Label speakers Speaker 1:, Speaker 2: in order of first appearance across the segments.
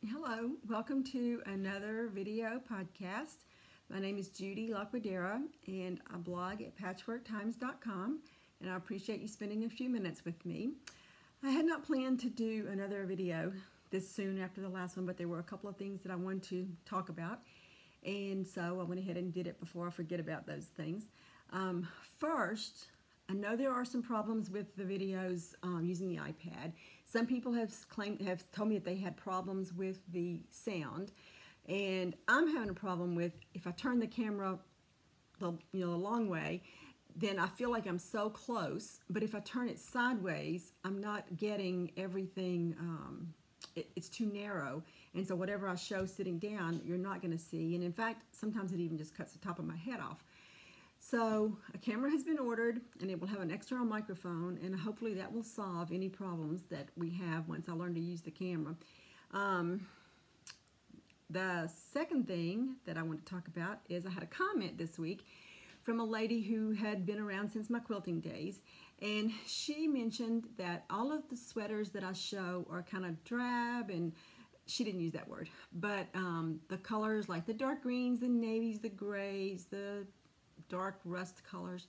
Speaker 1: Hello, welcome to another video podcast. My name is Judy Laquadera and I blog at patchworktimes.com, and I appreciate you spending a few minutes with me. I had not planned to do another video this soon after the last one, but there were a couple of things that I wanted to talk about, and so I went ahead and did it before I forget about those things. First, I know there are some problems with the videos using the iPad. Some people have told me that they had problems with the sound, and I'm having a problem with if I turn the camera the long way, then I feel like I'm so close. But if I turn it sideways, I'm not getting everything. It's too narrow, and so whatever I show sitting down, you're not going to see. And in fact, sometimes it even just cuts the top of my head off. So a camera has been ordered, and it will have an external microphone, and hopefully that will solve any problems that we have once I learn to use the camera. The second thing that I want to talk about is I had a comment this week from a lady who had been around since my quilting days, and she mentioned that all of the sweaters that I show are kind of drab, and she didn't use that word, but the colors like the dark greens, the navies, the grays, the dark rust colors,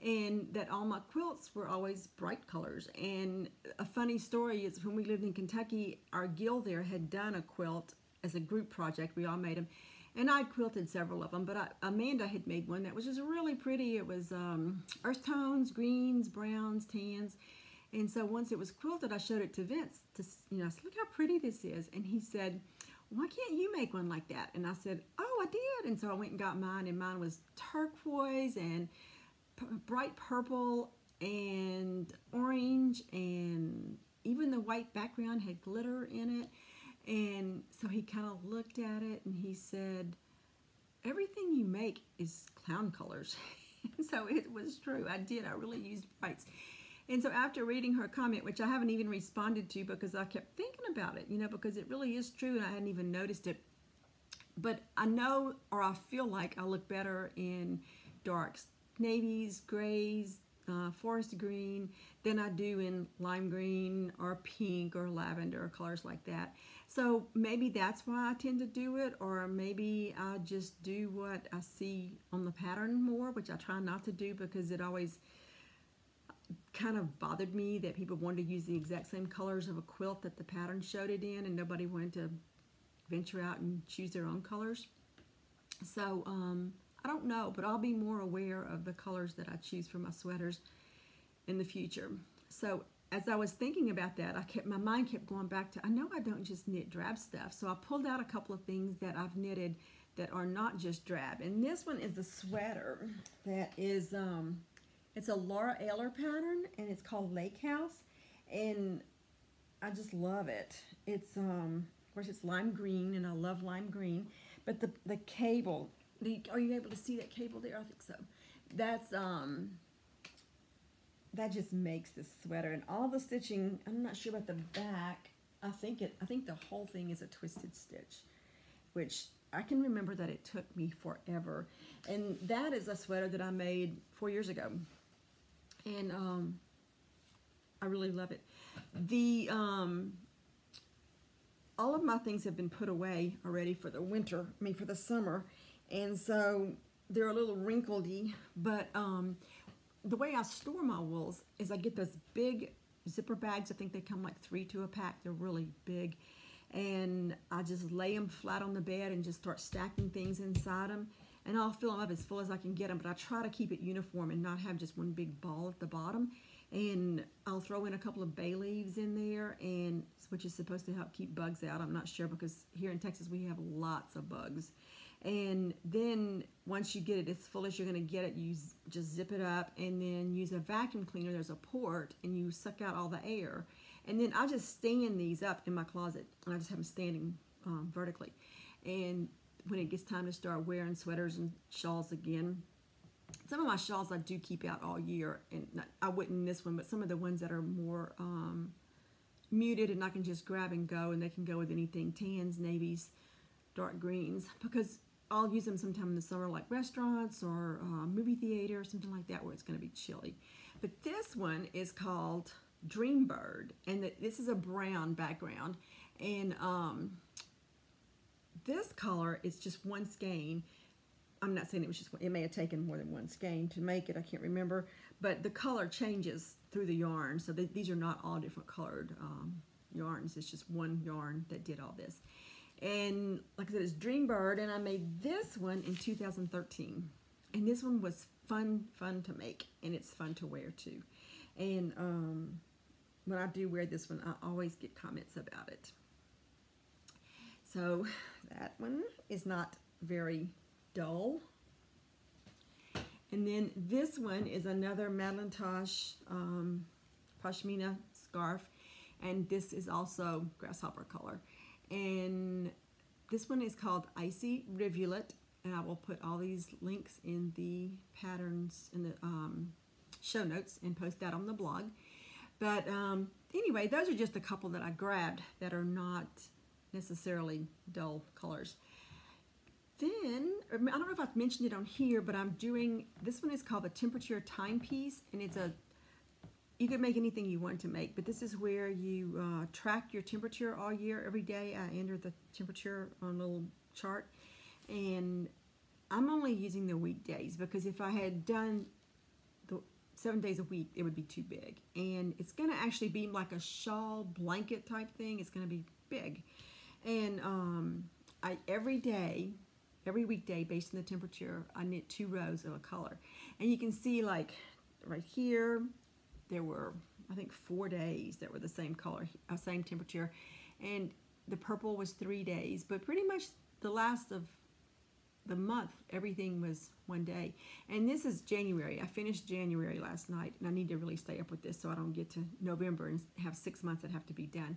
Speaker 1: and that all my quilts were always bright colors. And a funny story is when we lived in Kentucky, our guild there had done a quilt as a group project. We all made them, and I'd quilted several of them, but Amanda had made one that was just really pretty. It was earth tones, greens, browns, tans. And so once it was quilted, I showed it to Vince to, I said, look how pretty this is. And he said, why can't you make one like that? And I said, oh, I did. And so I went and got mine, and mine was turquoise and bright purple and orange, and even the white background had glitter in it. And so he kind of looked at it and he said, everything you make is clown colors. So it was true. I did. I really used brights. And so after reading her comment, which I haven't even responded to because I kept thinking about it, because it really is true and I hadn't even noticed it. But I know, or I feel like I look better in darks, navies, grays, forest green than I do in lime green or pink or lavender or colors like that. So maybe that's why I tend to do it, or maybe I just do what I see on the pattern more, which I try not to do because it always kind of bothered me that people wanted to use the exact same colors of a quilt that the pattern showed it in, and nobody wanted to venture out and choose their own colors. So I don't know, but I'll be more aware of the colors that I choose for my sweaters in the future. So as I was thinking about that, my mind kept going back to, I know I don't just knit drab stuff. So I pulled out a couple of things that I've knitted that are not just drab. And this one is a sweater that is it's a Laura Ayler pattern, and it's called Lake House, and I just love it. It's of course it's lime green, and I love lime green, but the cable, are you able to see that cable there? I think so. That's that just makes this sweater, and all the stitching, I'm not sure about the back. I think the whole thing is a twisted stitch, which I can remember that it took me forever. And that is a sweater that I made 4 years ago. And I really love it. All of my things have been put away already for the winter, for the summer. And so they're a little wrinkledy, but the way I store my wools is I get those big zipper bags. I think they come like 3 to a pack. They're really big. And I just lay them flat on the bed and just start stacking things inside them. And I'll fill them up as full as I can get them, but I try to keep it uniform and not have just one big ball at the bottom. And I'll throw in a couple of bay leaves in there, and which is supposed to help keep bugs out. I'm not sure, because here in Texas we have lots of bugs. And then once you get it as full as you're going to get it, you just zip it up and then use a vacuum cleaner. There's a port, and you suck out all the air. And then I just stand these up in my closet, and I just have them standing vertically. And when it gets time to start wearing sweaters and shawls again, some of my shawls I do keep out all year, and I wouldn't in this one, but some of the ones that are more muted and I can just grab and go, and they can go with anything, tans, navies, dark greens, because I'll use them sometime in the summer, like restaurants or movie theater or something like that, where it's going to be chilly. But this one is called Dreambird, and this is a brown background, and this color is just one skein. I'm not saying it was just, it may have taken more than one skein to make it, I can't remember, but the color changes through the yarn, so these are not all different colored yarns. It's just one yarn that did all this. And like I said, it's Dreambird, and I made this one in 2013. And this one was fun to make, and it's fun to wear too. And when I do wear this one, I always get comments about it. So that one is not very dull. And then this one is another Madeline Tosh pashmina scarf, and this is also grasshopper color. And this one is called Icy Rivulet, and I will put all these links in the patterns in the show notes and post that on the blog. But anyway, those are just a couple that I grabbed that are not necessarily dull colors. Then, I don't know if I've mentioned it on here, but I'm doing, this one is called the Temperature Timepiece, and it's you could make anything you want to make, but this is where you track your temperature all year. Every day I enter the temperature on a little chart, and I'm only using the weekdays, because if I had done the 7 days a week, it would be too big. And it's going to actually be like a shawl blanket type thing. It's going to be big. And every weekday, based on the temperature, I knit 2 rows of a color. And you can see, like right here, there were, I think, 4 days that were the same color, same temperature. And the purple was 3 days, but pretty much the last of the month, everything was 1 day. And this is January. I finished January last night, and I need to really stay up with this so I don't get to November and have 6 months that have to be done.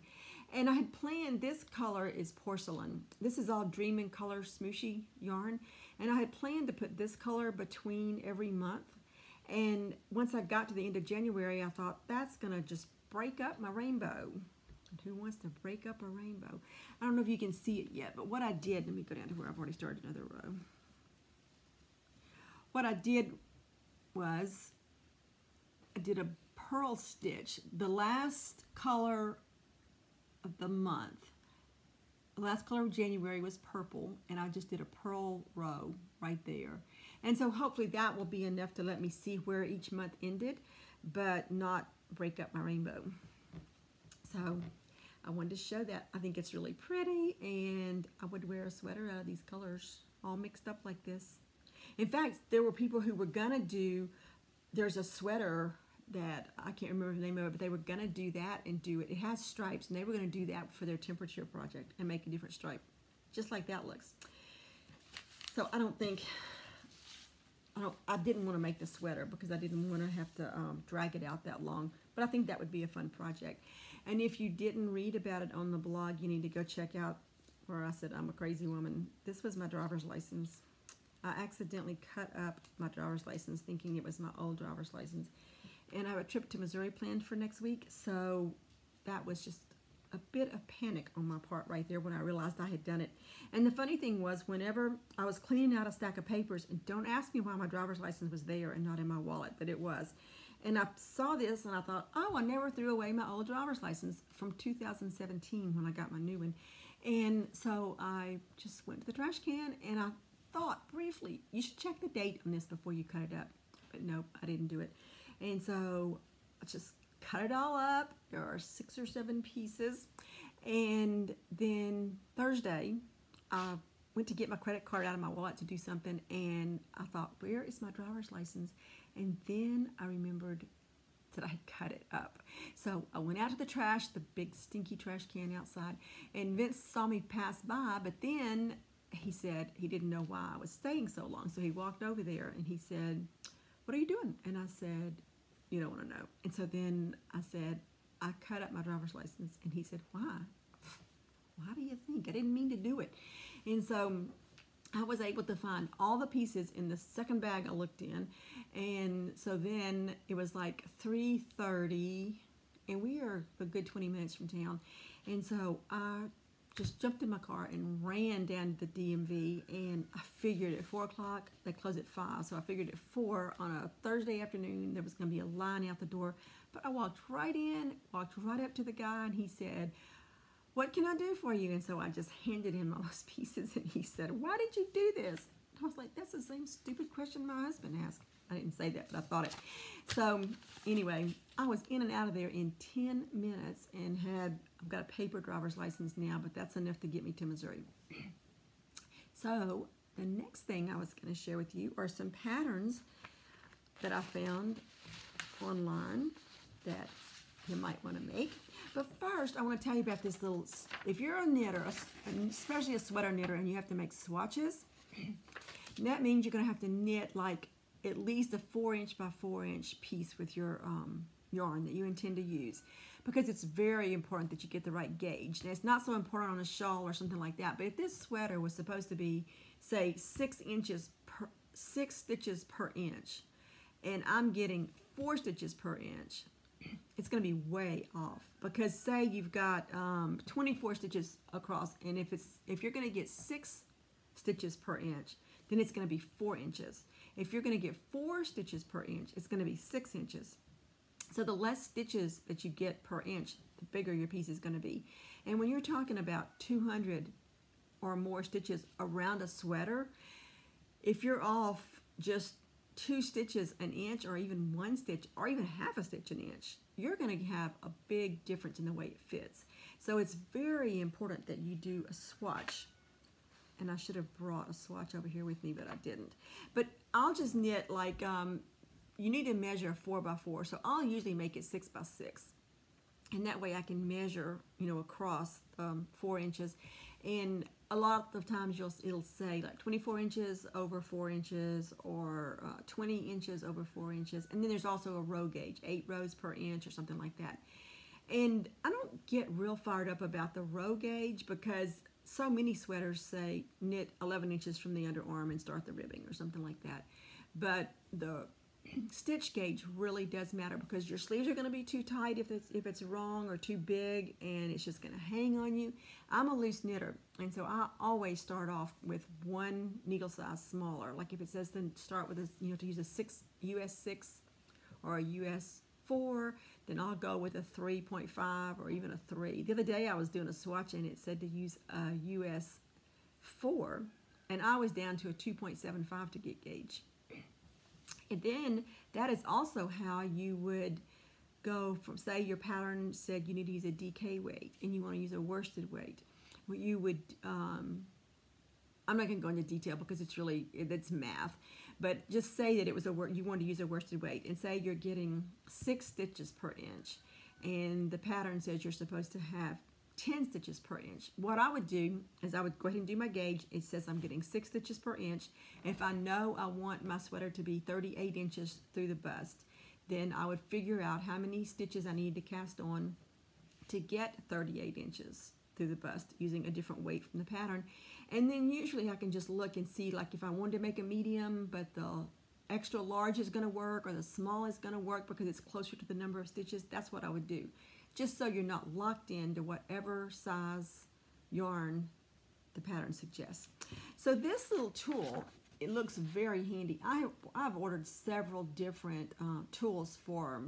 Speaker 1: And I had planned, this color is porcelain. This is all Dream in Color Smooshy yarn. And I had planned to put this color between every month. And once I got to the end of January, I thought, that's gonna just break up my rainbow. And who wants to break up a rainbow? I don't know if you can see it yet, but what I did, let me go down to where I've already started another row. What I did was, I did a purl stitch. The last color of the month, the last color of January was purple, and I just did a purl row right there. And so hopefully that will be enough to let me see where each month ended, but not break up my rainbow. So I wanted to show that. I think it's really pretty, and I would wear a sweater out of these colors all mixed up like this. In fact, there were people who were gonna do, there's a sweater that I can't remember the name of it, but they were gonna do that and do it. It has stripes, and they were gonna do that for their temperature project and make a different stripe, just like that looks. So I don't think, I didn't want to make the sweater because I didn't want to have to drag it out that long, but I think that would be a fun project. And if you didn't read about it on the blog, you need to go check out where I said I'm a crazy woman. This was my driver's license. I accidentally cut up my driver's license thinking it was my old driver's license. And I have a trip to Missouri planned for next week, so that was just a bit of panic on my part right there when I realized I had done it. And the funny thing was, whenever I was cleaning out a stack of papers, and don't ask me why my driver's license was there and not in my wallet, but it was. And I saw this and I thought, oh, I never threw away my old driver's license from 2017 when I got my new one. And so I just went to the trash can, and I thought briefly, you should check the date on this before you cut it up. But nope, I didn't do it. And so I just cut it all up. There are 6 or 7 pieces. And then Thursday, I went to get my credit card out of my wallet to do something, and I thought, where is my driver's license? And then I remembered that I had cut it up. So I went out to the trash, the big stinky trash can outside, and Vince saw me pass by, but then he said he didn't know why I was staying so long. So he walked over there and he said, what are you doing? And I said, you don't want to know. And so then I said, I cut up my driver's license. And he said, why? Why do you think? I didn't mean to do it. And so I was able to find all the pieces in the second bag I looked in. And so then it was like 3:30, and we are a good 20 minutes from town. And so I just jumped in my car and ran down to the DMV, and I figured at 4 o'clock, they close at 5, so I figured at 4 on a Thursday afternoon there was going to be a line out the door. But I walked right in, walked right up to the guy, and he said, what can I do for you? And so I just handed him all those pieces, and he said, why did you do this? And I was like, that's the same stupid question my husband asked. I didn't say that, but I thought it. So anyway, I was in and out of there in 10 minutes and I've got a paper driver's license now, but that's enough to get me to Missouri. So the next thing I was going to share with you are some patterns that I found online that you might want to make. But first, I want to tell you about this little, if you're a knitter, especially a sweater knitter, and you have to make swatches, that means you're going to have to knit like at least a 4" by 4" piece with your yarn that you intend to use, because it's very important that you get the right gauge. And it's not so important on a shawl or something like that, but if this sweater was supposed to be, say, 6 stitches per inch, and I'm getting 4 stitches per inch, it's going to be way off, because say you've got 24 stitches across, and if you're going to get 6 stitches per inch, then it's going to be 4 inches. If you're going to get 4 stitches per inch, it's going to be 6 inches. So the less stitches that you get per inch, the bigger your piece is going to be. And when you're talking about 200 or more stitches around a sweater, if you're off just 2 stitches an inch, or even 1 stitch, or even half a stitch an inch, you're going to have a big difference in the way it fits. So it's very important that you do a swatch. And I should have brought a swatch over here with me, but I didn't. But I'll just knit like, you need to measure 4 by 4. So I'll usually make it 6 by 6. And that way I can measure, across 4 inches. And a lot of times it'll say like 24 inches over 4 inches, or 20 inches over 4 inches. And then there's also a row gauge, 8 rows per inch or something like that. And I don't get real fired up about the row gauge, because so many sweaters say knit 11 inches from the underarm and start the ribbing or something like that. But the stitch gauge really does matter, because your sleeves are going to be too tight if it's wrong, or too big, and it's just going to hang on you. I'm a loose knitter, and so I always start off with 1 needle size smaller. Like if it says to start with to use a US 6 or a US 4, then I'll go with a 3.5 or even a 3. The other day I was doing a swatch and it said to use a US 4, and I was down to a 2.75 to get gauge. And then that is also how you would go from, say your pattern said you need to use a DK weight and you want to use a worsted weight. What you would, I'm not going to go into detail because it's math, but just say that you want to use a worsted weight, and say you're getting 6 stitches per inch, and the pattern says you're supposed to have 10 stitches per inch. What I would do is I would go ahead and do my gauge. It says I'm getting 6 stitches per inch. If I know I want my sweater to be 38 inches through the bust, then I would figure out how many stitches I need to cast on to get 38 inches through the bust using a different weight from the pattern. And then usually I can just look and see, like if I wanted to make a medium but the extra large is going to work, or the small is going to work because it's closer to the number of stitches, that's what I would do. Just so you're not locked into whatever size yarn the pattern suggests. So this little tool, it looks very handy. I've ordered several different tools for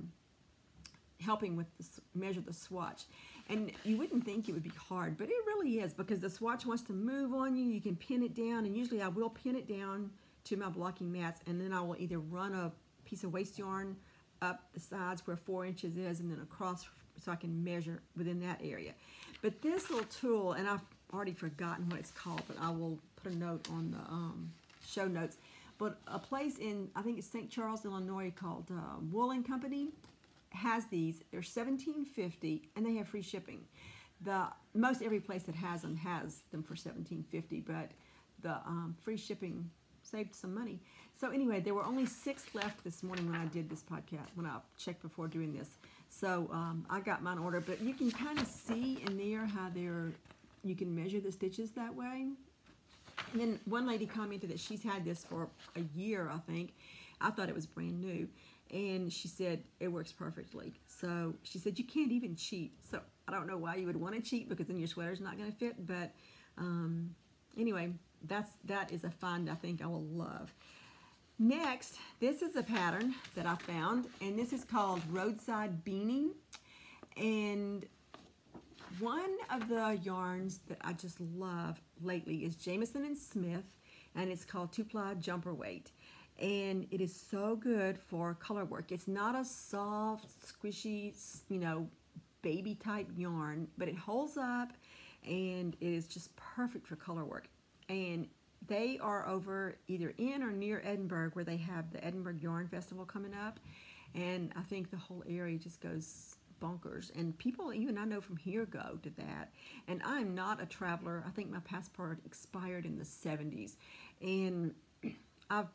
Speaker 1: helping with measure the swatch. And you wouldn't think it would be hard, but it really is, because the swatch wants to move on you. You can pin it down, and usually I will pin it down to my blocking mats, and then I will either run a piece of waste yarn up the sides where 4 inches is, and then across so I can measure within that area. But this little tool, and I've already forgotten what it's called, but I will put a note on the show notes. But a place in, I think it's St. Charles, Illinois, called Wool & Company has these. They're $17.50, and they have free shipping. Most every place that has them for $17.50, but the free shipping saved some money. So anyway, there were only 6 left this morning when I did this podcast, when I checked before doing this. So I got mine ordered, but you can kind of see in there how you can measure the stitches that way. And then one lady commented that she's had this for a year, I think. I thought it was brand new. And she said it works perfectly. So she said you can't even cheat. So I don't know why you would want to cheat, because then your sweater's not going to fit. But anyway, that is a find I think I will love. Next, this is a pattern that I found, and this is called Roadside Beanie. And one of the yarns that I just love lately is Jamieson and Smith, and it's called 2-ply jumper weight. And it is so good for color work. It's not a soft, squishy, baby type yarn, but it holds up and it is just perfect for color work. And they are over either in or near Edinburgh, where they have the Edinburgh Yarn Festival coming up. And I think the whole area just goes bonkers. And people, even I know from here, go to that. And I'm not a traveler. I think my passport expired in the 70s. And I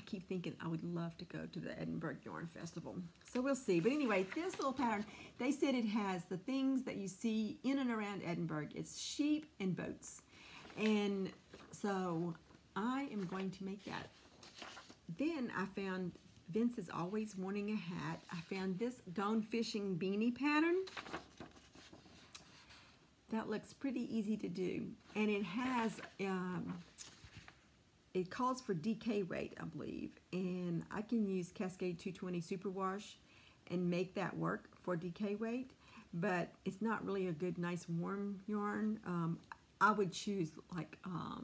Speaker 1: keep thinking I would love to go to the Edinburgh Yarn Festival. So we'll see. But anyway, this little pattern, they said it has the things that you see in and around Edinburgh. It's sheep and boats. And so I am going to make that. Then I found, Vince is always wanting a hat. I found this gone fishing beanie pattern. That looks pretty easy to do. And it has, it calls for DK weight, I believe. And I can use Cascade 220 Superwash and make that work for DK weight. But it's not really a good, nice, warm yarn. I would choose like, oh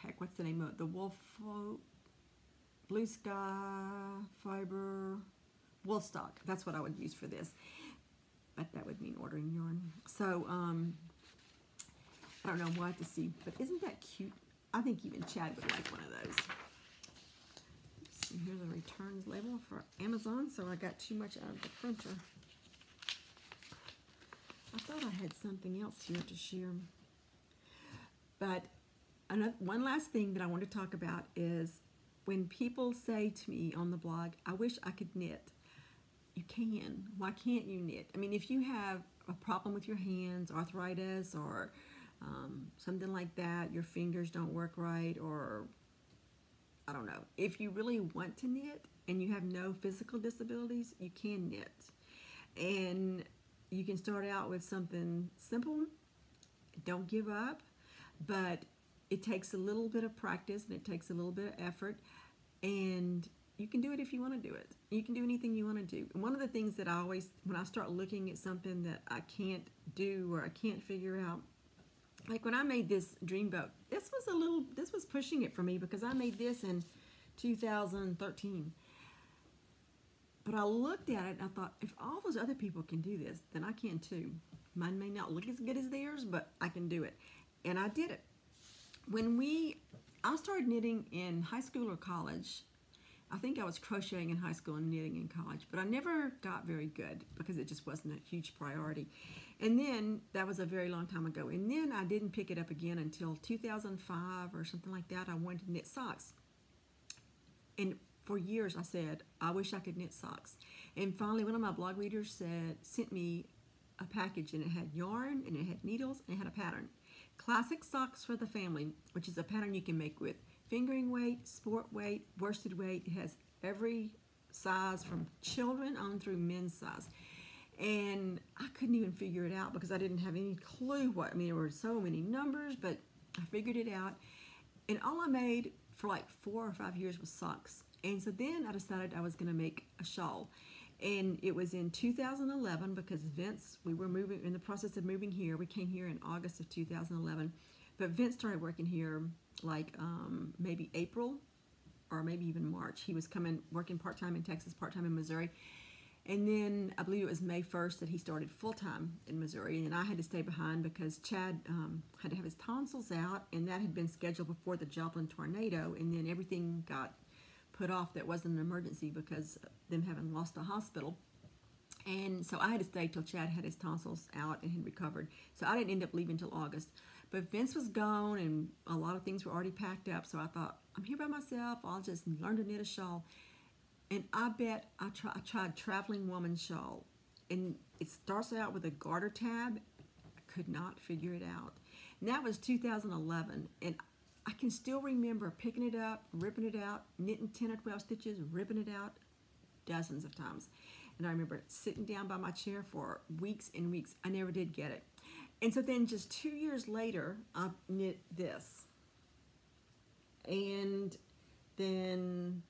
Speaker 1: heck, what's the name of it? The Wolf Blue Sky Fiber Woolstock. That's what I would use for this. But that would mean ordering yarn. So, I don't know, we'll have to see. But isn't that cute? I think even Chad would like one of those. Let's see, here's a returns label for Amazon. So I got too much out of the printer. I thought I had something else here to share. But one last thing that I want to talk about is when people say to me on the blog, I wish I could knit. You can. Why can't you knit? I mean, if you have a problem with your hands, arthritis, or something like that, your fingers don't work right, or I don't know. If you really want to knit and you have no physical disabilities, you can knit. And you can start out with something simple. Don't give up, but it takes a little bit of practice and it takes a little bit of effort, and you can do it if you want to do it. You can do anything you want to do. And one of the things that I always, when I start looking at something that I can't do or I can't figure out, like when I made this dream boat, this was pushing it for me because I made this in 2013. But I looked at it and I thought, if all those other people can do this, then I can too. Mine may not look as good as theirs, but I can do it. And I did it. I started knitting in high school or college. I think I was crocheting in high school and knitting in college, but I never got very good because it just wasn't a huge priority. And then, that was a very long time ago, and then I didn't pick it up again until 2005 or something like that. I wanted to knit socks. And for years I said, I wish I could knit socks. And finally, one of my blog readers sent me a package, and it had yarn, and it had needles, and it had a pattern. Classic Socks for the Family, which is a pattern you can make with fingering weight, sport weight, worsted weight. It has every size from children on through men's size. And I couldn't even figure it out because I didn't have any clue what, I mean, there were so many numbers, but I figured it out. And all I made for like 4 or 5 years was socks. And so then I decided I was going to make a shawl. And it was in 2011 because Vince, we were moving, in the process of moving here. We came here in August of 2011. But Vince started working here like maybe April or maybe even March. He was working part-time in Texas, part-time in Missouri. And then I believe it was May 1st that he started full-time in Missouri. And I had to stay behind because Chad had to have his tonsils out, and that had been scheduled before the Joplin tornado. And then everything got put off that wasn't an emergency because of them having lost a hospital. And so I had to stay till Chad had his tonsils out and had recovered. So I didn't end up leaving until August. But Vince was gone and a lot of things were already packed up. So I thought, I'm here by myself. I'll just learn to knit a shawl. And I bet I tried Traveling Woman Shawl. And it starts out with a garter tab. I could not figure it out. And that was 2011. And I can still remember picking it up, ripping it out, knitting 10 or 12 stitches, ripping it out dozens of times. And I remember sitting down by my chair for weeks and weeks. I never did get it. And so then just 2 years later, I knit this. And then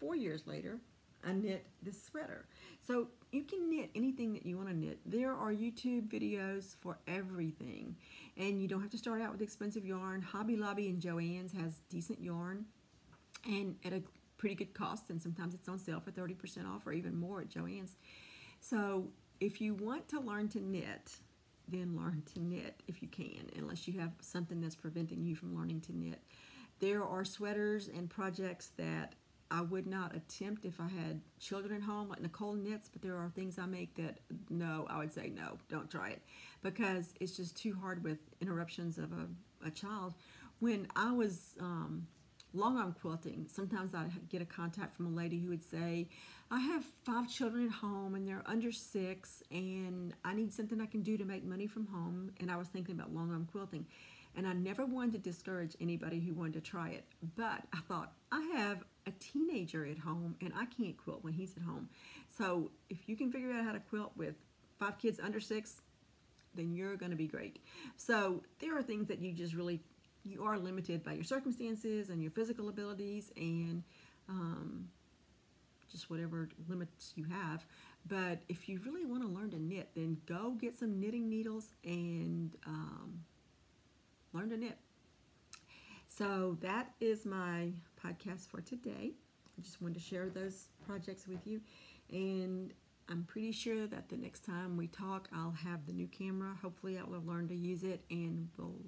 Speaker 1: 4 years later, I knit this sweater. So you can knit anything that you want to knit. There are YouTube videos for everything, and you don't have to start out with expensive yarn. Hobby Lobby and Joann's has decent yarn and at a pretty good cost, and sometimes it's on sale for 30% off or even more at Joann's. So if you want to learn to knit, then learn to knit if you can, unless you have something that's preventing you from learning to knit. There are sweaters and projects that I would not attempt if I had children at home, like Nicole knits, but there are things I make that, no, I would say no, don't try it, because it's just too hard with interruptions of a child. When I was long arm quilting, sometimes I'd get a contact from a lady who would say, I have 5 children at home and they're under 6 and I need something I can do to make money from home. And I was thinking about long arm quilting. And I never wanted to discourage anybody who wanted to try it. But I thought, I have a teenager at home and I can't quilt when he's at home. So if you can figure out how to quilt with 5 kids under 6, then you're going to be great. So there are things that you are limited by your circumstances and your physical abilities and just whatever limits you have. But if you really want to learn to knit, then go get some knitting needles and learn to knit. So that is my podcast for today. I just wanted to share those projects with you, and I'm pretty sure that the next time we talk, I'll have the new camera. Hopefully I will have learned to use it, and we'll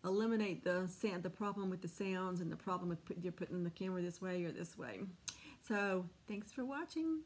Speaker 1: eliminate the problem with the sounds and the problem with you're putting the camera this way or this way. So thanks for watching.